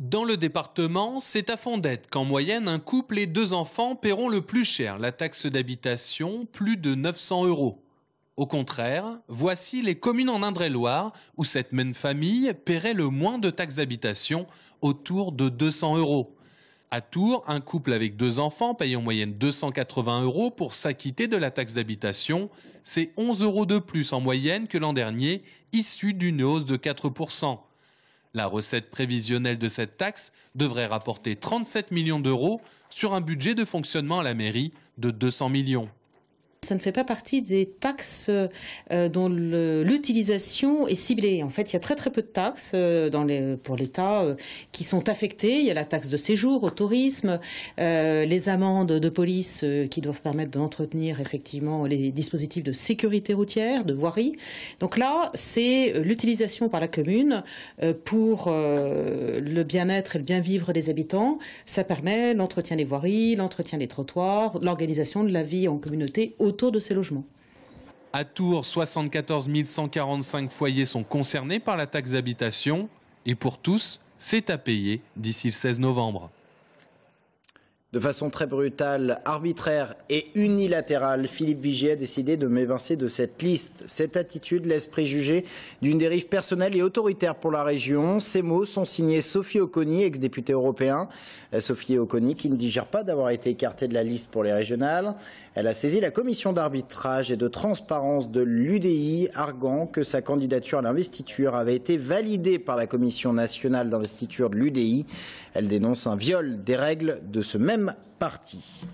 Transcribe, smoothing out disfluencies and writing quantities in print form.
Dans le département, c'est à Fondette qu'en moyenne, un couple et 2 enfants paieront le plus cher la taxe d'habitation, plus de 900 €. Au contraire, voici les communes en Indre-et-Loire où cette même famille paierait le moins de taxes d'habitation, autour de 200 €. À Tours, un couple avec 2 enfants paye en moyenne 280 € pour s'acquitter de la taxe d'habitation. C'est 11 € de plus en moyenne que l'an dernier, issu d'une hausse de 4 %. La recette prévisionnelle de cette taxe devrait rapporter 37 millions d'euros sur un budget de fonctionnement à la mairie de 200 millions. Ça ne fait pas partie des taxes dont l'utilisation est ciblée. En fait, il y a très peu de taxes pour l'État qui sont affectées. Il y a la taxe de séjour au tourisme, les amendes de police qui doivent permettre d'entretenir effectivement les dispositifs de sécurité routière, de voirie. Donc là, c'est l'utilisation par la commune pour le bien-être et le bien-vivre des habitants. Ça permet l'entretien des voiries, l'entretien des trottoirs, l'organisation de la vie en communauté autour de ces logements. À Tours, 74 145 foyers sont concernés par la taxe d'habitation et pour tous, c'est à payer d'ici le 16 novembre. De façon très brutale, arbitraire et unilatérale, Philippe Vigier a décidé de m'évincer de cette liste. Cette attitude laisse préjuger d'une dérive personnelle et autoritaire pour la région. Ces mots sont signés Sophie Oconi, ex-députée européen. Sophie Oconi qui ne digère pas d'avoir été écartée de la liste pour les régionales. Elle a saisi la commission d'arbitrage et de transparence de l'UDI, arguant que sa candidature à l'investiture avait été validée par la commission nationale d'investiture de l'UDI. Elle dénonce un viol des règles de ce même parti.